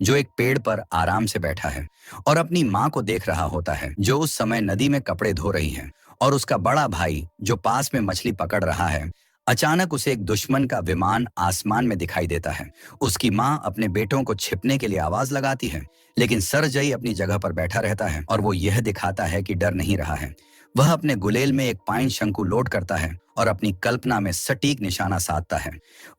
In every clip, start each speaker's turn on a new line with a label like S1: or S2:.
S1: जो एक पेड़ पर आराम से बैठा है और अपनी माँ को देख रहा होता है, जो उस समय नदी में कपड़े धो रही है, और उसका बड़ा भाई जो पास में मछली पकड़ रहा है। अचानक उसे एक दुश्मन का विमान आसमान में दिखाई देता है। उसकी माँ अपने बेटों को छिपने के लिए आवाज लगाती है, लेकिन सरजई अपनी जगह पर बैठा रहता है और वो यह दिखाता है कि डर नहीं रहा है। वह अपने गुलेल में एक पाइन शंकु लोड करता है और अपनी कल्पना में सटीक निशाना साधता है।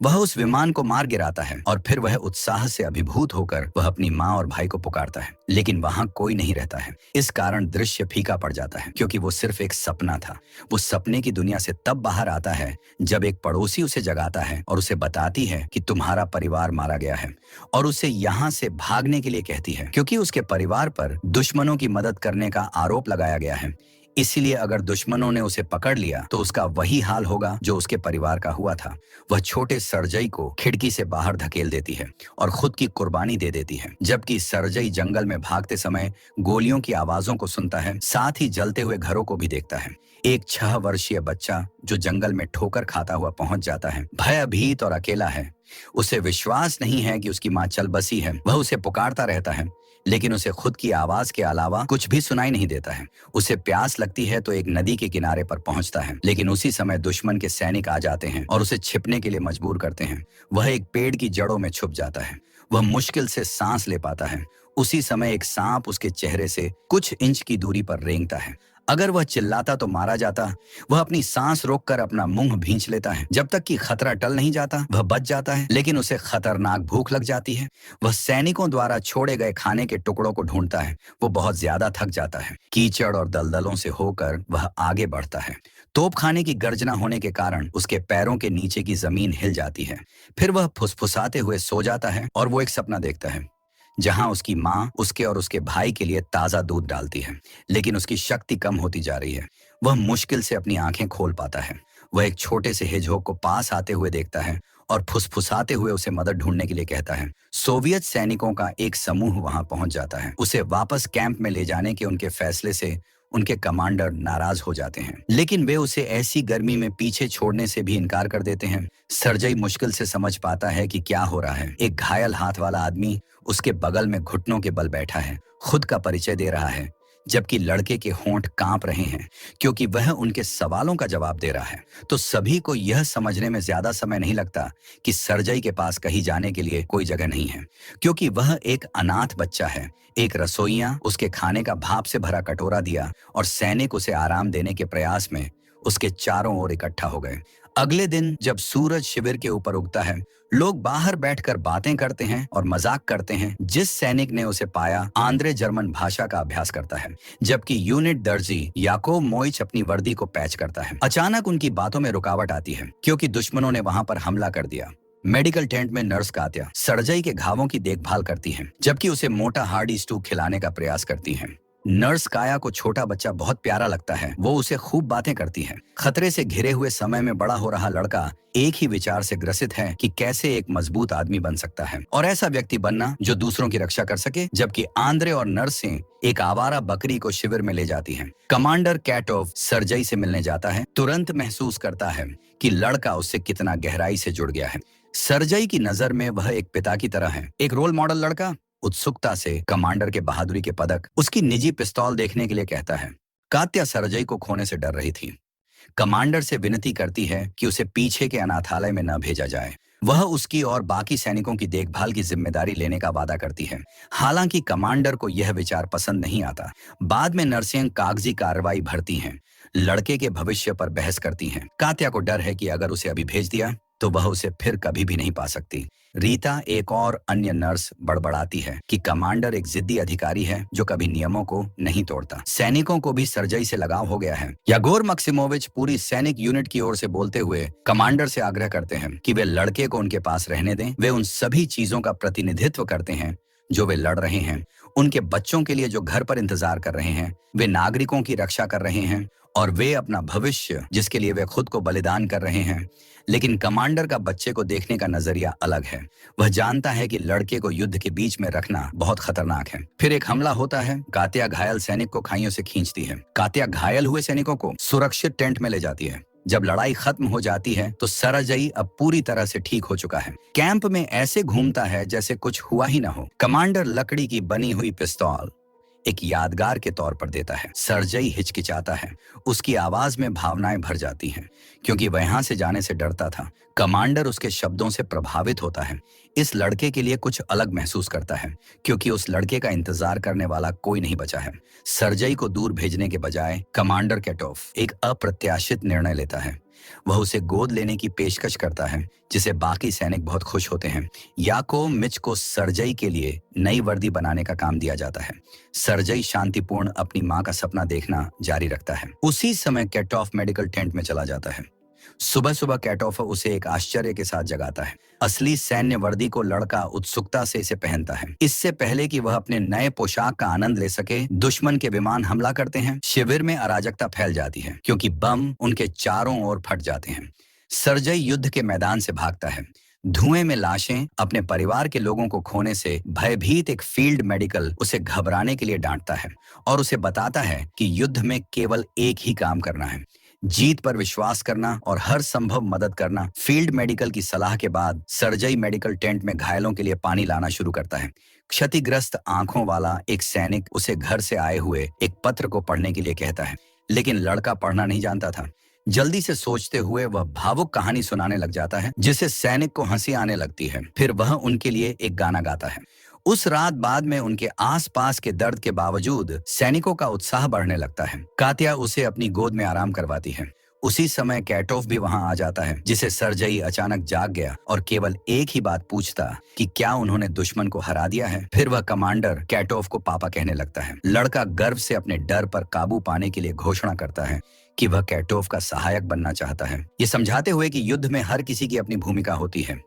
S1: वह उस विमान को मार गिराता है और फिर वह उत्साह से अभिभूत होकर वह अपनी माँ और भाई को पुकारता है, लेकिन वहां कोई नहीं रहता है। इस कारण दृश्य फीका पड़ जाता है, क्योंकि वो सिर्फ एक सपना था। वो सपने की दुनिया से तब बाहर आता है जब एक पड़ोसी उसे जगाता है और उसे बताती है कि तुम्हारा परिवार मारा गया है, और उसे यहाँ से भागने के लिए कहती है, क्योंकि उसके परिवार पर दुश्मनों की मदद करने का आरोप लगाया गया है। इसलिए अगर दुश्मनों ने उसे पकड़ लिया तो उसका वही हाल होगा जो उसके परिवार का हुआ था। वह छोटे सरजई को खिड़की से बाहर धकेल देती है और खुद की कुर्बानी दे देती है, जबकि सरजई जंगल में भागते समय गोलियों की आवाजों को सुनता है, साथ ही जलते हुए घरों को भी देखता है। एक 6 वर्षीय बच्चा जो जंगल में ठोकर खाता हुआ पहुंच जाता है, भयभीत और अकेला है। उसे विश्वास नहीं है कि उसकी माँ चल बसी है। वह उसे पुकारता रहता है, लेकिन उसे खुद की आवाज के अलावा कुछ भी सुनाई नहीं देता है। उसे प्यास लगती है तो एक नदी के किनारे पर पहुंचता है, लेकिन उसी समय दुश्मन के सैनिक आ जाते हैं और उसे छिपने के लिए मजबूर करते हैं। वह एक पेड़ की जड़ों में छुप जाता है। वह मुश्किल से सांस ले पाता है। उसी समय एक सांप उसके चेहरे से कुछ इंच की दूरी पर रेंगता है। अगर वह चिल्लाता तो मारा जाता। वह अपनी सांस रोककर अपना मुंह भींच लेता है। जब तक कि खतरा टल नहीं जाता वह बच जाता है, लेकिन उसे खतरनाक भूख लग जाती है। वह सैनिकों द्वारा छोड़े गए खाने के टुकड़ों को ढूंढता है। वो बहुत ज्यादा थक जाता है। कीचड़ और दलदलों से होकर वह आगे बढ़ता है। तोप खाने की गर्जना होने के कारण उसके पैरों के नीचे की जमीन हिल जाती है। फिर वह फुसफुसाते हुए सो जाता है और वो एक सपना देखता है जहां उसकी माँ उसके और उसके भाई के लिए ताजा दूध डालती है, लेकिन उसकी शक्ति कम होती जा रही है। वह मुश्किल से अपनी आंखें खोल पाता है। वह एक छोटे से हेजहोग को पास आते हुए देखता है और फुसफुसाते हुए उसे मदद ढूंढने के लिए कहता है। सोवियत सैनिकों का एक समूह वहां पहुंच जाता है। उसे वापस कैंप में ले जाने के उनके फैसले से उनके कमांडर नाराज हो जाते हैं, लेकिन वे उसे ऐसी गर्मी में पीछे छोड़ने से भी इनकार कर देते हैं। सरजई मुश्किल से समझ पाता है कि क्या हो रहा है। एक घायल हाथ वाला आदमी उसके बगल में घुटनों के बल बैठा है, खुद का परिचय दे रहा है, जबकि लड़के के होंठ कांप रहे हैं क्योंकि वह उनके सवालों का जवाब दे रहा है। तो सभी को यह समझने में ज्यादा समय नहीं लगता कि सरजई के पास कहीं जाने के लिए कोई जगह नहीं है, क्योंकि वह एक अनाथ बच्चा है। एक रसोइया उसके खाने का भाप से भरा कटोरा दिया और सैनिक उसे आराम देने के प्रयास में उसके चारों ओर इकट्ठा हो गए। अगले दिन जब सूरज शिविर के ऊपर उगता है, लोग बाहर बैठकर बातें करते हैं और मजाक करते हैं। जिस सैनिक ने उसे पाया आंद्रे जर्मन भाषा का अभ्यास करता है, जबकि यूनिट दर्जी याकोब मोइच अपनी वर्दी को पैच करता है। अचानक उनकी बातों में रुकावट आती है क्योंकि दुश्मनों ने वहां पर हमला कर दिया। मेडिकल टेंट में नर्स कात्या सरजई के घावों की देखभाल करती है, जबकि उसे मोटा हार्डी स्टू खिलाने का प्रयास करती है। नर्स काया को छोटा बच्चा बहुत प्यारा लगता है। वो उसे खूब बातें करती है। खतरे से घिरे हुए समय में बड़ा हो रहा लड़का एक ही विचार से ग्रसित है कि कैसे एक मजबूत आदमी बन सकता है और ऐसा व्यक्ति बनना जो दूसरों की रक्षा कर सके। जबकि आंद्रे और नर्सें एक आवारा बकरी को शिविर में ले जाती हैं। कमांडर कैटोव सरजई से मिलने जाता है, तुरंत महसूस करता है कि लड़का उससे कितना गहराई से जुड़ गया है। सरजई की नजर में वह एक पिता की तरह है, एक रोल मॉडल लड़का। उत्सुकता से कमांडर के बहादुरी के पदक, उसकी निजी पिस्तौल देखने के लिए कहता है। कात्या सरजई को खोने से डर रही थी। कमांडर से विनती करती है कि उसे पीछे के अनाथालय में न भेजा जाए। वह उसकी और बाकी सैनिकों की देखभाल की जिम्मेदारी लेने का वादा करती है। हालांकि कमांडर को यह विचार पसंद नहीं आता। बाद में नर्सें कागजी कार्रवाई भरती हैं, लड़के के भविष्य पर बहस करती हैं। कात्या को डर है कि अगर उसे अभी भेज दिया तो वह उसे फिर कभी भी नहीं पा सकती। रीता, एक और अन्य नर्स, बड़बड़ाती है कि कमांडर एक जिद्दी अधिकारी है जो कभी नियमों को नहीं तोड़ता। सैनिकों को भी सरजई से लगाव हो गया है। यागोर मक्सिमोविच पूरी सैनिक यूनिट की ओर से बोलते हुए कमांडर से आग्रह करते हैं कि वे लड़के को उनके पास रहने दें। वे उन सभी चीजों का प्रतिनिधित्व करते हैं जो वे लड़ रहे हैं, उनके बच्चों के लिए जो घर पर इंतजार कर रहे हैं, वे नागरिकों की रक्षा कर रहे हैं और वे अपना भविष्य जिसके लिए वे खुद को बलिदान कर रहे हैं। लेकिन कमांडर का बच्चे को देखने का नजरिया अलग है। वह जानता है कि लड़के को युद्ध के बीच में रखना बहुत खतरनाक है। फिर एक हमला होता है। कात्या घायल सैनिक को खाइयों से खींचती है। कात्या घायल हुए सैनिकों को सुरक्षित टेंट में ले जाती है। जब लड़ाई खत्म हो जाती है तो सरजई अब पूरी तरह से ठीक हो चुका है। कैंप में ऐसे घूमता है जैसे कुछ हुआ ही ना हो। कमांडर लकड़ी की बनी हुई पिस्तौल एक यादगार के तौर पर देता है। सरजई हिचकिचाता है, उसकी आवाज में भावनाएं भर जाती हैं, क्योंकि वह यहां से जाने से डरता था। कमांडर उसके शब्दों से प्रभावित होता है। इस लड़के के लिए कुछ अलग महसूस करता है, क्योंकि उस लड़के का इंतजार करने वाला कोई नहीं बचा है। सरजई को दूर भेजने के बजाय कमांडर कैटोफ एक अप्रत्याशित निर्णय लेता है। वह उसे गोद लेने की पेशकश करता है, जिसे बाकी सैनिक बहुत खुश होते हैं। याकोव मिच को सरजई के लिए नई वर्दी बनाने का काम दिया जाता है। सरजई शांतिपूर्ण अपनी मां का सपना देखना जारी रखता है। उसी समय कैटोफ मेडिकल टेंट में चला जाता है। सुबह सुबह कैटोफ उसे एक आश्चर्य के साथ जगाता है। असली सैन्य वर्दी को लड़का उत्सुकता से इसे पहनता है। इससे पहले कि वह अपने नए पोशाक का आनंद ले सके, दुश्मन के विमान हमला करते हैं। शिविर में अराजकता फैल जाती है, क्योंकि बम उनके चारों ओर फट जाते हैं। सरजई युद्ध के मैदान से भागता है। धुएं में लाशें, अपने परिवार के लोगों को खोने से भयभीत एक फील्ड मेडिकल उसे घबराने के लिए डांटता है और उसे बताता है कि युद्ध में केवल एक ही काम करना है, जीत पर विश्वास करना और हर संभव मदद करना। फील्ड मेडिकल की सलाह के बाद सरजई मेडिकल टेंट में घायलों के लिए पानी लाना शुरू करता है। क्षतिग्रस्त आंखों वाला एक सैनिक उसे घर से आए हुए एक पत्र को पढ़ने के लिए कहता है, लेकिन लड़का पढ़ना नहीं जानता था। जल्दी से सोचते हुए वह भावुक कहानी सुनाने लग जाता है, जिससे सैनिक को हंसी आने लगती है। फिर वह उनके लिए एक गाना गाता है। उस रात बाद में उनके आसपास के दर्द के बावजूद सैनिकों का उत्साह बढ़ने लगता है। कात्या उसे अपनी गोद में आराम करवाती है। उसी समय कैटोफ भी वहां आ जाता है, जिसे सरजई अचानक जाग गया और केवल एक ही बात पूछता कि क्या उन्होंने दुश्मन को हरा दिया है। फिर वह कमांडर कैटोफ को पापा कहने लगता है। लड़का गर्व से अपने डर पर काबू पाने के लिए घोषणा करता है कि वह कैटोफ का सहायक बनना चाहता है, ये समझाते हुए कि युद्ध में हर किसी की अपनी भूमिका होती है।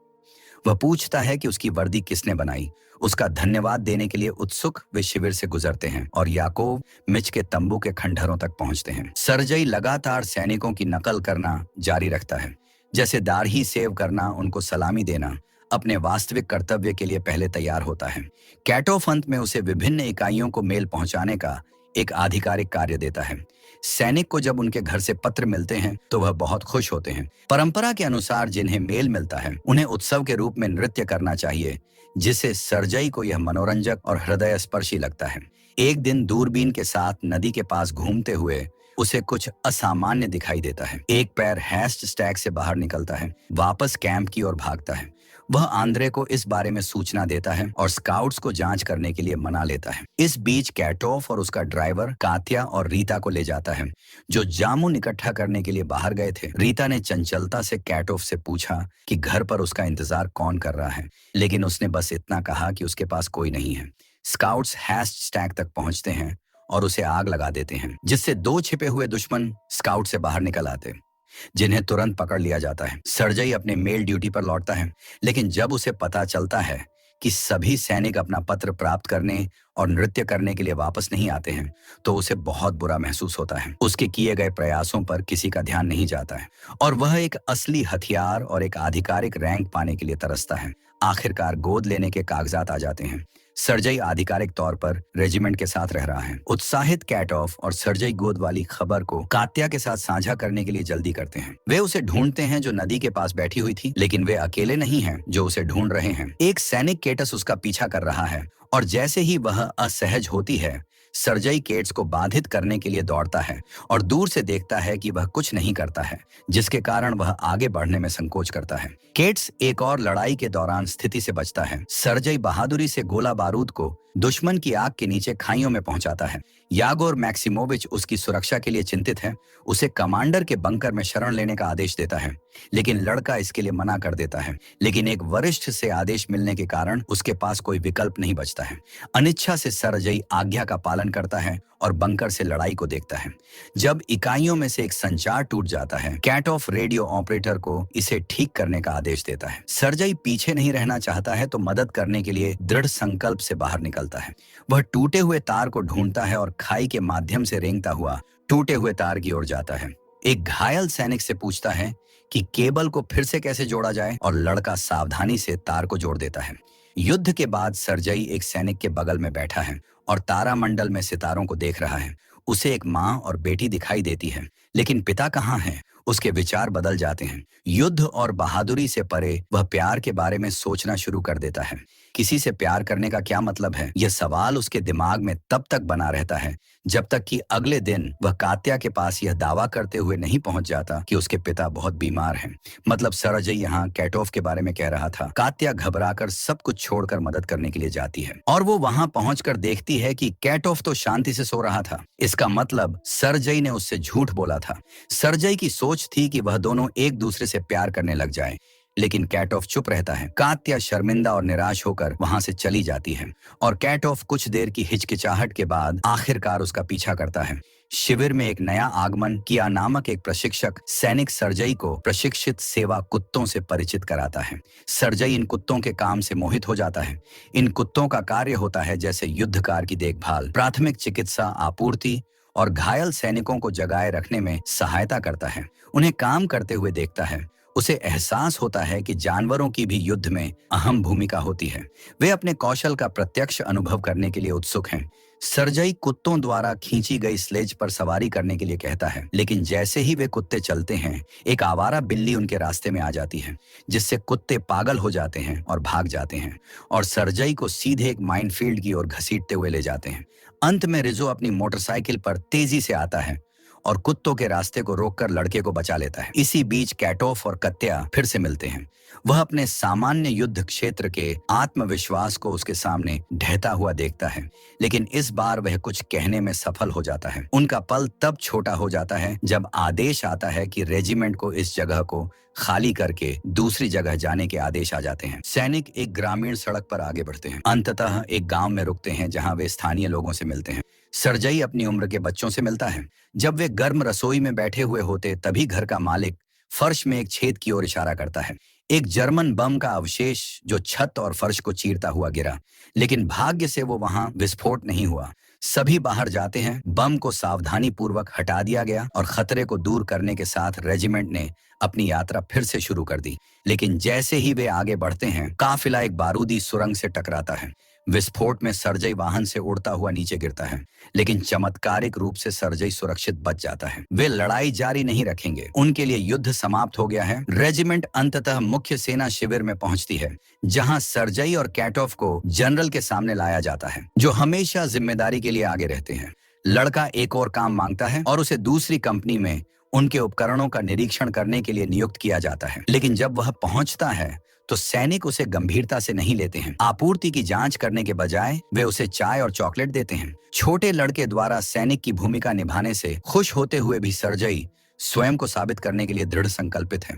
S1: वह पूछता है कि उसकी वर्दी किसने बनाई। उसका धन्यवाद देने के लिए उत्सुक वे शिविर से गुजरते हैं और याकोव मिच के तंबू के खंडहरों तक पहुंचते हैं। सरजई लगातार सैनिकों की नकल करना जारी रखता है, जैसे दाढ़ी सेव करना, उनको सलामी देना। अपने वास्तविक कर्तव्य के लिए पहले तैयार होता है। कैटोफ अंत में उसे विभिन्न इकाइयों को मेल पहुंचाने का एक आधिकारिक कार्य देता है। सैनिक को जब उनके घर से पत्र मिलते हैं तो वह बहुत खुश होते हैं। परंपरा के अनुसार जिन्हें मेल मिलता है उन्हें उत्सव के रूप में नृत्य करना चाहिए, जिससे सरजई को यह मनोरंजक और हृदय स्पर्शी लगता है। एक दिन दूरबीन के साथ नदी के पास घूमते हुए उसे कुछ असामान्य दिखाई देता है। एक पैर हैस्ट स्टैक से बाहर निकलता है, वापस कैंप की ओर भागता है। वह आंद्रे को इस बारे में सूचना देता है और स्काउट्स को जांच करने के लिए मना लेता है। इस बीच कैटोफ और उसका ड्राइवर कात्या और रीता को ले जाता है, जो जामुन इकट्ठा करने के लिए बाहर गए थे। रीता ने चंचलता से कैटोफ से पूछा कि घर पर उसका इंतजार कौन कर रहा है, लेकिन उसने बस इतना कहा कि उसके पास कोई नहीं है। स्काउट्स हैस्ट स्टैक तक पहुंचते हैं और उसे आग लगा देते हैं, जिससे दो छिपे हुए दुश्मन स्काउट से बाहर निकल आते, जिन्हें तुरंत पकड़ लिया जाता है। सरजई अपने मेल ड्यूटी पर लौटता है, लेकिन जब उसे पता चलता है कि सभी सैनिक अपना पत्र प्राप्त करने और नृत्य करने के लिए वापस नहीं आते हैं, तो उसे बहुत बुरा महसूस होता है। उसके किए गए प्रयासों पर किसी का ध्यान नहीं जाता है और वह एक असली हथियार और एक आधिकारिक रैंक पाने के लिए तरसता है। आखिरकार गोद लेने के कागजात आ जाते हैं। सरजई आधिकारिक तौर पर रेजिमेंट के साथ रह रहा है। उत्साहित कैटोफ और सरजई गोद वाली खबर को कात्या के साथ साझा करने के लिए जल्दी करते हैं। वे उसे ढूंढते हैं जो नदी के पास बैठी हुई थी, लेकिन वे अकेले नहीं हैं जो उसे ढूंढ रहे हैं। एक सैनिक केटस उसका पीछा कर रहा है और जैसे ही वह असहज होती है, सरजई केट्स को बाधित करने के लिए दौड़ता है और दूर से देखता है कि वह कुछ नहीं करता है, जिसके कारण वह आगे बढ़ने में संकोच करता है। केट्स एक और लड़ाई के दौरान स्थिति से बचता है। सरजई बहादुरी से गोला बारूद को दुश्मन की आग के नीचे खाइयों में पहुंचाता है। यागोर मैक्सिमोविच उसकी सुरक्षा के लिए चिंतित है, उसे कमांडर के बंकर में शरण लेने का आदेश देता है, लेकिन लड़का इसके लिए मना कर देता है। लेकिन एक वरिष्ठ से आदेश मिलने के कारण उसके पास कोई विकल्प नहीं बचता है। अनिच्छा से सरजई आज्ञा का पालन करता है और बंकर से लड़ाई को देखता है। जब इकाइयों में से एक संचार टूट जाता है, कैटोफ रेडियो ऑपरेटर को इसे ठीक करने का आदेश देता है। सरजई पीछे नहीं रहना चाहता है, तो मदद करने के लिए दृढ़ संकल्प से बाहर निकलता है। वह टूटे हुए तार को ढूंढता है और खाई के माध्यम से रेंगता हुआ टूटे हुए तार की ओर जाता है। एक घायल सैनिक से पूछता है कि केबल को फिर से कैसे जोड़ा जाए और लड़का सावधानी से तार को जोड़ देता है। युद्ध के बाद सरजई एक सैनिक के बगल में बैठा है और तारामंडल में सितारों को देख रहा है। उसे एक माँ और बेटी दिखाई देती है, लेकिन पिता कहाँ है? उसके विचार बदल जाते हैं। युद्ध और बहादुरी से परे वह प्यार के बारे में सोचना शुरू कर देता है। किसी से प्यार करने का क्या मतलब है? यह सवाल उसके दिमाग में तब तक बना रहता है जब तक कि अगले दिन वह कात्या के पास यह दावा करते हुए नहीं पहुंच जाता कि उसके पिता बहुत बीमार हैं। मतलब सरजई यहाँ कैटोफ के बारे में कह रहा था। कात्या घबराकर सब कुछ छोड़कर मदद करने के लिए जाती है और वो वहां पहुंचकर देखती है कि कैटोफ तो शांति से सो रहा था। इसका मतलब सरजई ने उससे झूठ बोला था। सरजई की सोच थी कि वह दोनों एक दूसरे से प्यार करने लग जाए, लेकिन कैटोफ चुप रहता है। कात्या शर्मिंदा और निराश होकर वहां से चली जाती है और कैटोफ कुछ देर की हिचकिचाहट के बाद आखिरकार उसका पीछा करता है। शिविर में एक नया आगमन किया नामक एक प्रशिक्षक सैनिक सरजई को प्रशिक्षित सेवा कुत्तों से परिचित कराता है। सरजई इन कुत्तों के काम से मोहित हो जाता है। इन कुत्तों का कार्य होता है जैसे युद्धकार की देखभाल, प्राथमिक चिकित्सा आपूर्ति और घायल सैनिकों को जगाए रखने में सहायता करता है। उन्हें काम करते हुए देखता है। उसे एहसास होता है कि जानवरों की भी युद्ध में अहम भूमिका होती है। वे अपने कौशल का प्रत्यक्ष अनुभव करने के लिए उत्सुक हैं। सरजई कुत्तों द्वारा खींची गई स्लेज पर सवारी करने के लिए कहता है, लेकिन जैसे ही वे कुत्ते चलते हैं, एक आवारा बिल्ली उनके रास्ते में आ जाती है, जिससे कुत्ते पागल हो जाते हैं और भाग जाते हैं और सरजई को सीधे एक माइनफील्ड की ओर घसीटते हुए ले जाते हैं। अंत में रिजो अपनी मोटरसाइकिल पर तेजी से आता है और कुत्तों के रास्ते को रोककर लड़के को बचा लेता है। इसी बीच कैटोफ और कत्या फिर से मिलते हैं। वह अपने सामान्य युद्ध क्षेत्र के आत्मविश्वास को उसके सामने ढहता हुआ देखता है, लेकिन इस बार वह कुछ कहने में सफल हो जाता है। उनका पल तब छोटा हो जाता है जब आदेश आता है कि रेजिमेंट को इस जगह को खाली करके दूसरी जगह जाने के आदेश आ जाते हैं। सैनिक एक ग्रामीण सड़क पर आगे बढ़ते हैं। अंततः एक गांव में रुकते हैं जहां वे स्थानीय लोगों से मिलते हैं। सरजई अपनी उम्र के बच्चों से मिलता है। जब वे गर्म रसोई में बैठे हुए होते तभी घर का मालिक फर्श में एक छेद की ओर इशारा करता है। एक जर्मन बम का अवशेष जो छत और फर्श को चीरता हुआ गिरा, लेकिन भाग्य से वो वहां विस्फोट नहीं हुआ। सभी बाहर जाते हैं। बम को सावधानी पूर्वक हटा दिया गया और खतरे को दूर करने के साथ रेजिमेंट ने अपनी यात्रा फिर से शुरू कर दी। लेकिन जैसे ही वे आगे बढ़ते हैं, काफिला एक बारूदी सुरंग से टकराता है। विस्फोट में सरजई वाहन से उड़ता हुआ नीचे गिरता है, लेकिन चमत्कारिक रूप से सरजई सुरक्षित बच जाता है। वे लड़ाई जारी नहीं रखेंगे। उनके लिए युद्ध समाप्त हो गया है। रेजिमेंट अंततः मुख्य सेना शिविर में पहुंचती है, जहां सरजई और कैटोफ को जनरल के सामने लाया जाता है, जो हमेशा जिम्मेदारी के लिए आगे रहते हैं। लड़का एक और काम मांगता है और उसे दूसरी कंपनी में उनके उपकरणों का निरीक्षण करने के लिए नियुक्त किया जाता है। लेकिन जब वह पहुंचता है तो सैनिक उसे गंभीरता से नहीं लेते हैं। आपूर्ति की जांच करने के बजाय वे उसे चाय और चॉकलेट देते हैं। छोटे लड़के द्वारा सैनिक की भूमिका निभाने से खुश होते हुए भी सरजई स्वयं को साबित करने के लिए दृढ़ संकल्पित है।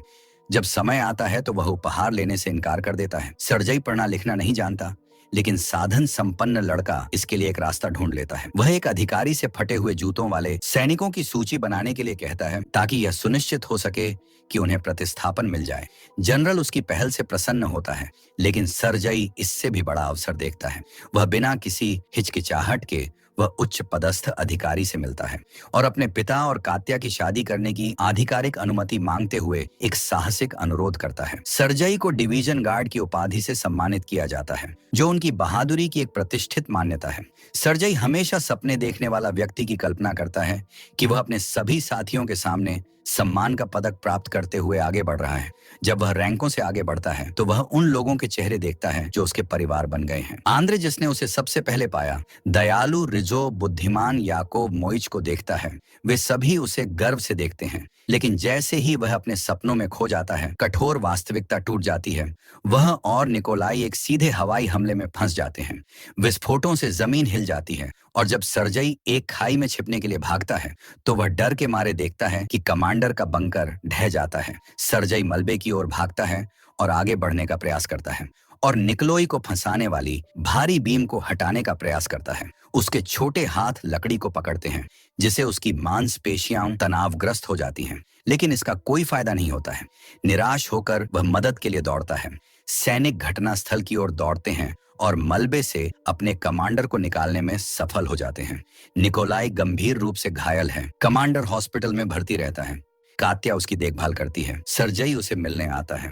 S1: जब समय आता है तो वह उपहार लेने से इनकार कर देता है। सरजई पढ़ना लिखना नहीं जानता, लेकिन साधन संपन्न लड़का इसके लिए एक रास्ता ढूंढ लेता है। वह एक अधिकारी से फटे हुए जूतों वाले सैनिकों की सूची बनाने के लिए कहता है, ताकि यह सुनिश्चित हो सके कि उन्हें प्रतिस्थापन मिल जाए। जनरल उसकी पहल से प्रसन्न होता है, लेकिन सरजई इससे भी बड़ा अवसर देखता है। वह बिना किसी हिचकिचाहट के वह उच्च पदस्थ अधिकारी से मिलता है और अपने पिता और कात्या की शादी करने की आधिकारिक अनुमति मांगते हुए एक साहसिक अनुरोध करता है। सरजई को डिवीजन गार्ड की उपाधि से सम्मानित किया जाता है, जो उनकी बहादुरी की एक प्रतिष्ठित मान्यता है। सरजई हमेशा सपने देखने वाला व्यक्ति की कल्पना करता है कि वह अपने सभी साथियों के सामने सम्मान का पदक प्राप्त करते हुए आगे बढ़ रहा है। जब वह रैंकों से आगे बढ़ता है तो वह उन लोगों के चेहरे देखता है जो उसके परिवार बन गए हैं। आंद्रे, जिसने उसे सबसे पहले पाया, दयालु रिजो, बुद्धिमान याकोब मोइच को देखता है। वे सभी उसे गर्व से देखते हैं, लेकिन जैसे ही वह अपने सपनों में खो जाता है, कठोर वास्तविकता टूट जाती है। वह और निकोलाई एक सीधे हवाई हमले में फंस जाते हैं। विस्फोटों से जमीन हिल जाती है और जब सरजई एक खाई में छिपने के लिए भागता है तो वह डर के मारे देखता है कि कमांडर का बंकर ढह जाता है। सरजई मलबे की ओर भागता है और आगे बढ़ने का प्रयास करता है और निकलोई को फंसाने वाली भारी बीम को हटाने का प्रयास करता है। उसके छोटे हाथ लकड़ी को पकड़ते हैं, जिससे उसकी मांसपेशियां तनावग्रस्त हो जाती हैं, लेकिन इसका कोई फायदा नहीं होता है। निराश होकर वह मदद के लिए दौड़ता है। सैनिक घटनास्थल की ओर दौड़ते हैं और मलबे से अपने कमांडर को निकालने में सफल हो जाते हैं। निकोलाई गंभीर रूप से घायल है। कमांडर हॉस्पिटल में भर्ती रहता है। कात्या उसकी देखभाल करती है। सरजई उसे मिलने आता है।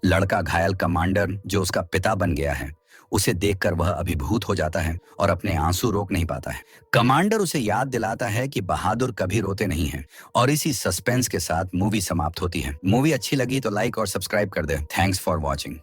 S1: लड़का घायल कमांडर, जो उसका पिता बन गया है, उसे देखकर वह अभिभूत हो जाता है और अपने आंसू रोक नहीं पाता है। कमांडर उसे याद दिलाता है कि बहादुर कभी रोते नहीं हैं और इसी सस्पेंस के साथ मूवी समाप्त होती है। मूवी अच्छी लगी तो लाइक और सब्सक्राइब कर दे। Thanks for watching.